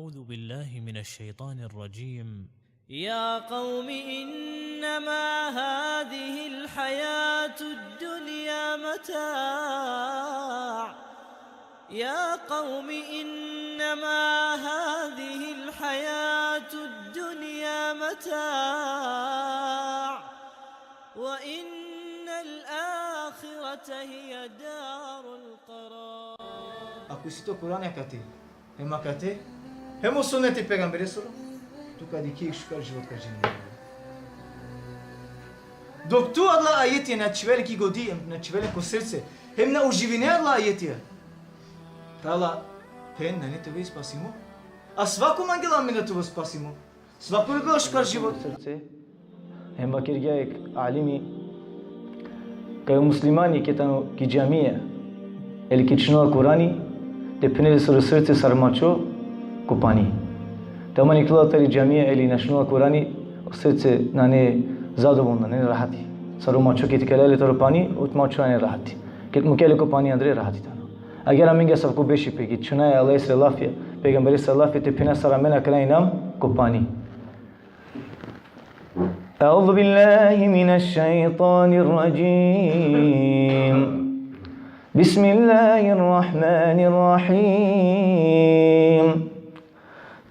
أعوذ بالله من الشيطان الرجيم. يا قوم إنما هذه الحياة الدنيا متاع يا قوم إنما هذه الحياة الدنيا متاع وإن الآخرة هي دار القرار. Aku cito Quran ya kate. Hema kate. Hemo sunneti peygamberi sura. Tukadiki shukar život kažini. Dok tu Allah ayeti na čvele ki godi, na čvele ko srce. Hem na uživine Allah ayeti. Tala pen na ne te spasimo. A svako mangela mi na te spasimo. Svako ga shukar život srce. Hem bakirga ek alimi kao muslimani ketano ki jamia el kichno Qurani te pnele srce sarmacho kupani. Tamani kula tari jamia eli nashno Qurani srce nane zadovoljna, ne rahati. Sarmacho ki tikalale tar pani utmacho ne rahati. Ket mukele ko pani andre rahati tano. Agar aminga sabko beshi pegi chuna Allah sallallahu alaihi peygamberi sallallahu alaihi te pina saramena kala inam kupani. أعوذ بالله من الشيطان الرجيم بسم الله الرحمن الرحيم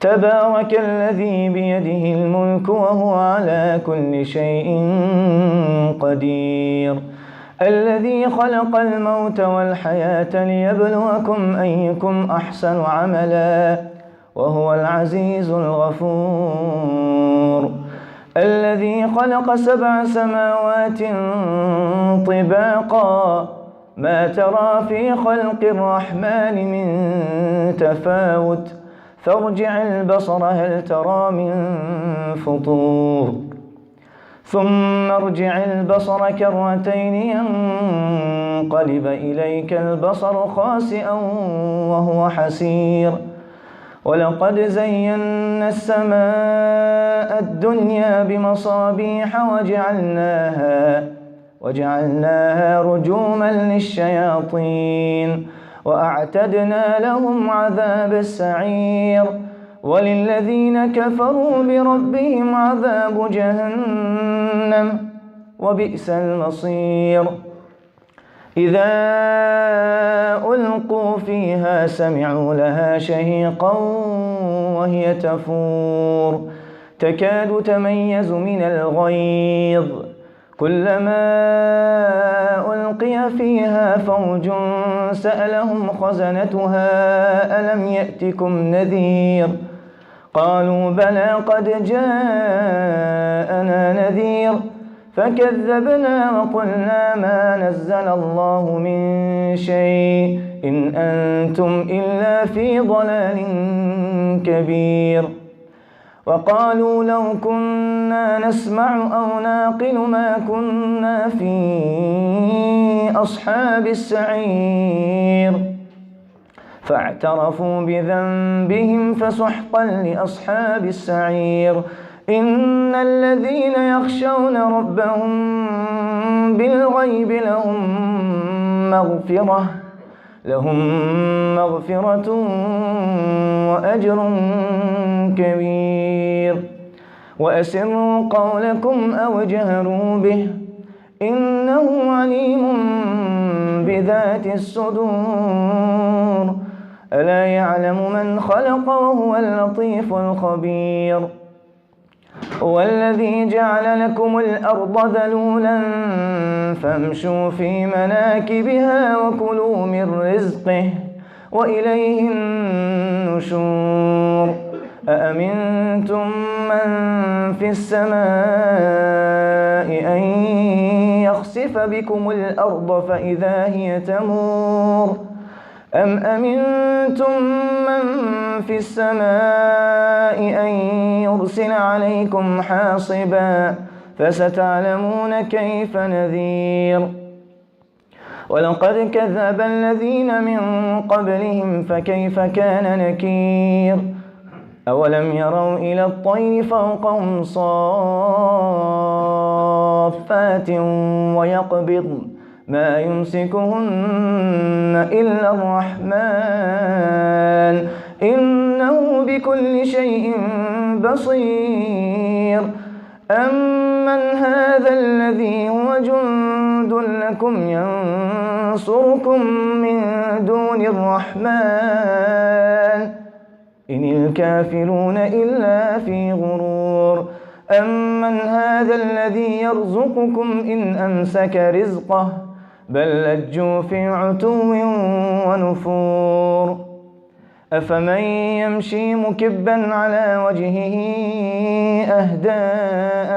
تبارك الذي بيده الملك وهو على كل شيء قدير الذي خلق الموت والحياة ليبلوكم أيكم أحسن عملا وهو العزيز الغفور الذي خلق 7 سماوات طباقا ما ترى في خلق الرحمن من تفاوت فارجع البصر هل ترى من فطور ثم ارجع البصر كرتين ينقلب إليك البصر خاسئا وهو حسير ولقد زينا السماء الدنيا بمصابيح وجعلناها رجوما للشياطين وأعتدنا لهم عذاب السعير وللذين كفروا بربهم عذاب جهنم وبئس المصير إذا ألقوا فيها سمعوا لها شهيقا وهي تفور تكاد تميز من الغيظ كلما ألقي فيها فوج سألهم خزنتها ألم يأتكم نذير قالوا بلى قد جاءنا نذير فكذبنا وقلنا ما نزل الله من شيء إن أنتم إلا في ضلال كبير وقالوا لو كنا نسمع أو نعقل ما كنا في أصحاب السعير فاعترفوا بذنبهم فسحقا لأصحاب السعير إن الذين يخشون ربهم بالغيب لهم مغفرة وأجر كبير وأسروا قولكم أو اجهروا به إنه عليم بذات الصدور ألا يعلم من خلق وهو اللطيف الخبير هو الذي جعل لكم الأرض ذلولا فامشوا في مناكبها وكلوا من رزقه وإليه النشور أأمنتم من في السماء أن يخسف بكم الأرض فإذا هي تمور أم أمنتم من في السماء أن يرسل عليكم حاصبا فستعلمون كيف نذير ولقد كذب الذين من قبلهم فكيف كان نكير أولم يروا إلى الطير فوقهم صافات ويقبض ما يمسكهن إلا الرحمن إنه بكل شيء بصير أمن هذا الذي هو جند لكم ينصركم من دون الرحمن إن الكافرون إلا في غرور أمن هذا الذي يرزقكم إن أمسك رزقه بل لجوا في عتو ونفور أفمن يمشي مكبا على وجهه أهدى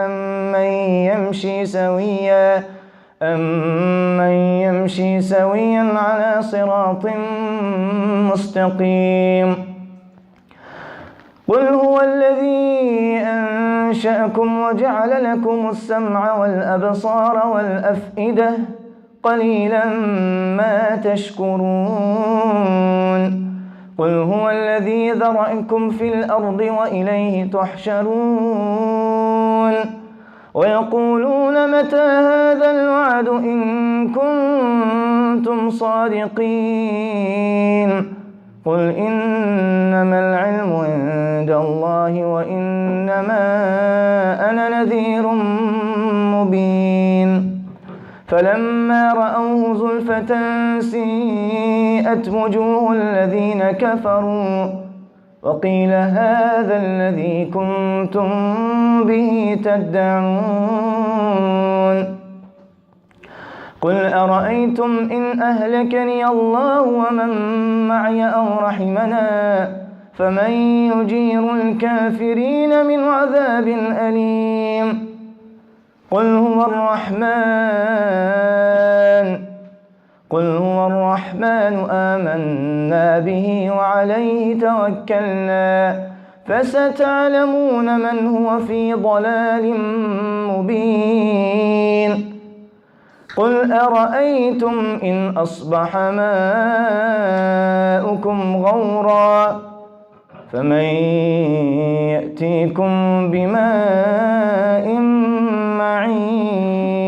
أمن يمشي سويا على صراط مستقيم قل هو الذي أنشأكم وجعل لكم السمع والأبصار والأفئدة قليلا ما تشكرون قل هو الذي ذرأكم في الأرض وإليه تحشرون ويقولون متى هذا الوعد إن كنتم صادقين قل إنما العلم عند الله وإنما أنا نذير مبين فلما رأوه زلفة سيئت وجوه الذين كفروا وقيل هذا الذي كنتم به تدعون قل أرأيتم إن أهلكني الله ومن معي أو رحمنا فمن يجير الكافرين من عذاب أليم قل هو الرحمن آمنا به وعليه توكلنا فستعلمون من هو في ضلال مبين قل أرأيتم إن أصبح ماؤكم غورا فمن يأتيكم بماء معين.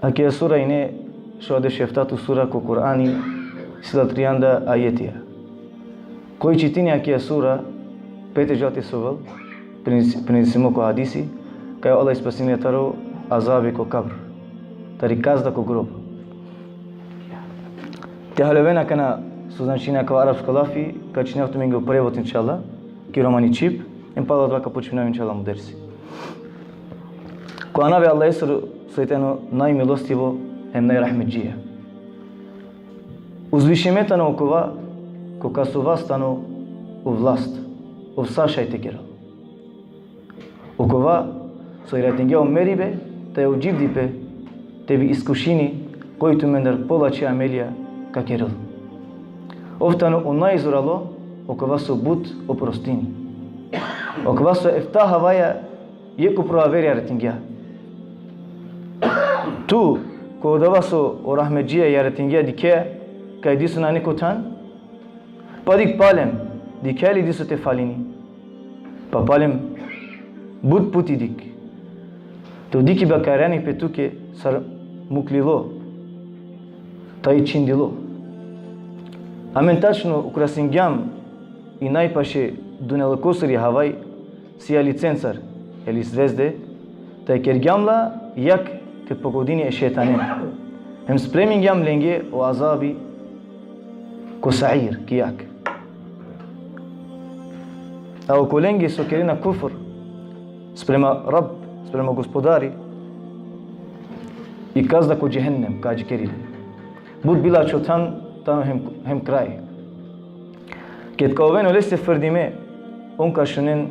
Aqui a sura ine što de sheftatu sura ko Kur'ani sila 30 ajetija. Koji čitini aqui a sura pete jati suvel prinisimo ko hadisi kaj Allah ispasimia taro azabi ko kabr tari kazda ko grob. Te halevena kana su значина kao arapsko lafi ka činjavtu mingo prevod inšallah ki romani čip im pala dva ka počinam inšallah mu dersi. Ko anave Allah esru Светено најмилостиво е најрахметџија. Узвишемета на окова, кока со вас стану у власт, овсашајте гера. Окова, со иратингео мерибе, та ја уџивдипе, те би искушини, којту мендар полачи амелија, ка керил. Офтану у најзурало, окова со бут опростини. Окова со ефтаха ваја, јеку проаверија ратингеа. Tu, ko dava so o rahmetđija i aratingija dike, kaj disu na neko tan, pa dik palem, dike li disu te falini, pa palem bud puti dik. To diki bakarani petuke sar muklilo, ta i čindilo. Amen tačno u krasingjam i najpaše dunelokosari havaj sija licencar, eli zvezde, ta i kergjamla jak ke pogodini e shejtanin. Hem spremingam lenge o azabi ko sa'ir kijak. A o kolenge so kerina kufr sprema Rab, sprema gospodari i kazda ko jehennem kaji kerili. Bud bila çotan tano hem kraj. Ket ka oveno leste fardime on ka shnen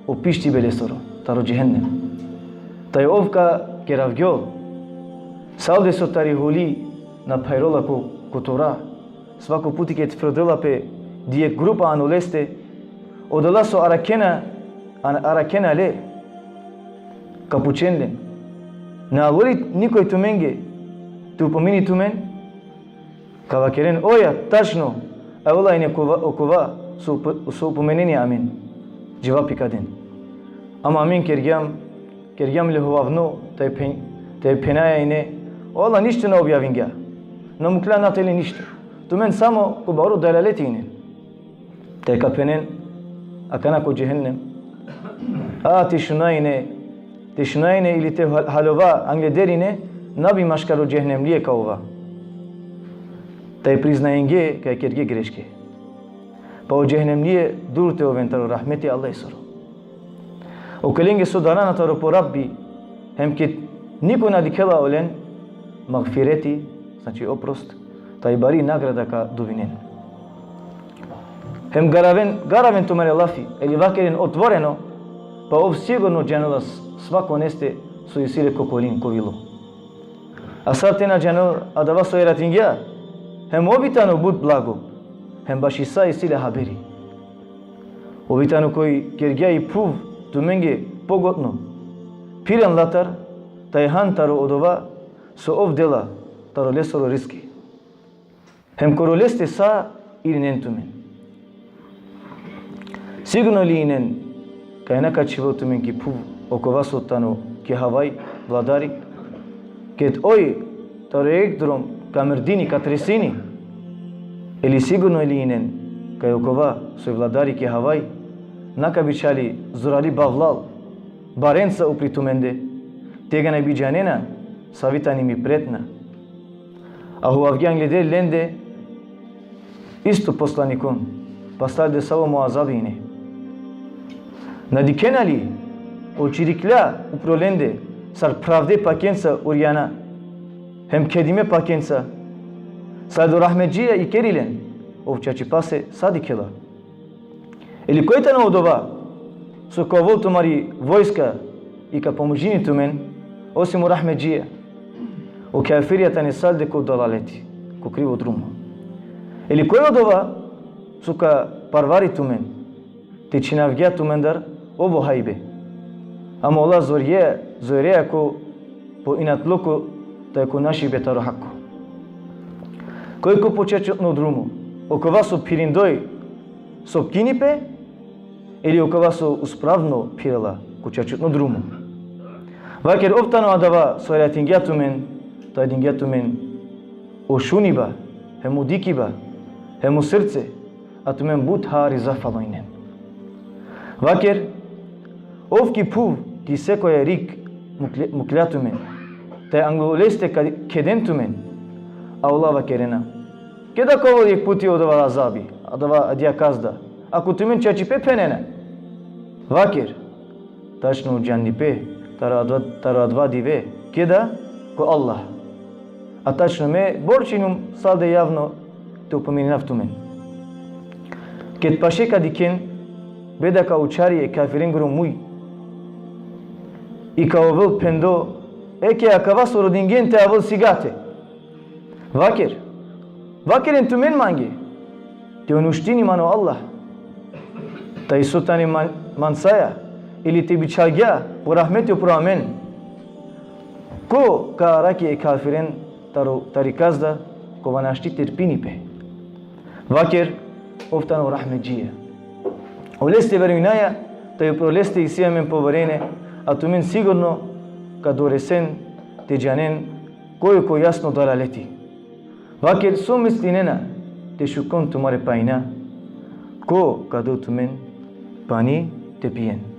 o pishti belesoro taro jehennem. Taj ovka keravgjo salde so tari holi na pajrola ko Tora svako puti ket frodela pe die grupa anoleste odala so arakena le kapučenlen na alori nikoj tumenge tu pomini tumen kava keren oja tačno a vola ine okova su upomeneni amin jevap ikaden ama amin kergjam le hovavno taj penaya ine Allah ništa ne objavim ga. në më klan atë e nishtë. Të menë samo ku baru dalaletinin. Te ka penen, a kana ku gjehennem. A të shunajne ili te halova anglederine, nabi mashkaru gjehennem liye ka uva. Ta i priznajnge ka e kërge greshke. Pa o gjehennem liye dur te o ventaro rahmeti Allah i soro. O këllenge sudaran ataro po rabbi, hem kit niko na dikela olen, magfireti, znači oprost, ta i bari nagrada ka duvinin. Hem garaven tu mare lafi, eli vakerin otvoreno, pa ov sigurno džanula svako neste su isile kokolin kovilo. A sad tena džanul adava so eratingja, hem obitano bud blago, hem bašisa isile haberi. Obitano koji kergja i puv tu menge pogotno, piren latar, ta i han taro odova, so ov dela taro lesoro riski. Hem koroleste sa ilinen tumen. Sigurno li inen ka enaka čivo tumen ki puv oko vaso tano ki havaj vladari, ket oj taro ekdrom ka mrdini ka tresini, ili sigurno li inen ka okova soj vladari ki havaj, naka bičali zurali bavlal, barenca upri tumende, tega ne bi džanena, savitani mi pretna. A hu avgjan glede lende, isto poslanikon, pastal de savo muazabine. Nadikenali, o čirikla uprolende, sar pravde pakenca urijana, hem kedime pakenca, sar do rahmetđija i kerilen, ovčači pase sadikela. Ili koji ta odova, su kao vol tumari vojska i ka pomožini tumen, osim u rahmetđija, o kafirija ta ne salde ko dalaleti, ko krivo drumo. Ili koji odova, su ka parvari tumen, te činavgja tumendar, ovo hajbe. Ама Allah zorje ko po inatloko, ta je ko naših betaro hako. Koji ko počečetno drumo, oko vas su pirindoj sopkinipe, ili oko vas su uspravno pirala kučečetno drumo. Vakir oftano adava soja tingjatumen, ta tingjatumen o šuniba, hemu dikiba, hemu srce, a tumen but hari zafalojnen. Vakir ovki puv ki seko je rik muklatumen, te angoleste kedentumen, a ulava kerena. Keda kovol jek puti odova azabi, adava adja kazda, ako tumen čačipe penena. Vakir, tačno džannipe, taro adva dive, keda ko Allah. A tačno me borčinum salde javno te upominaf tumen. Ket pašeka diken, beda ka učari e kafirenguru muj, i kao vl pendo, eke a ka vas urodingente a vl sigate. Vakirin tu men mangi, te unuštini mano Allah, ta i sutani mansaja, ili te bičagja, po rahmeti pro amen. Ko ka raki e kafiren tarikazda, ko vanašti terpinipe. Vakir, oftano rahmetđija. Oleste verminaja, ta ju proleste i sijamen povorene, a tu men sigurno ka doresen te džanen koju ko jasno dalaleti. Vakir su mislinena te šukon tumare pajna, ko ka do tu men pani te pijen.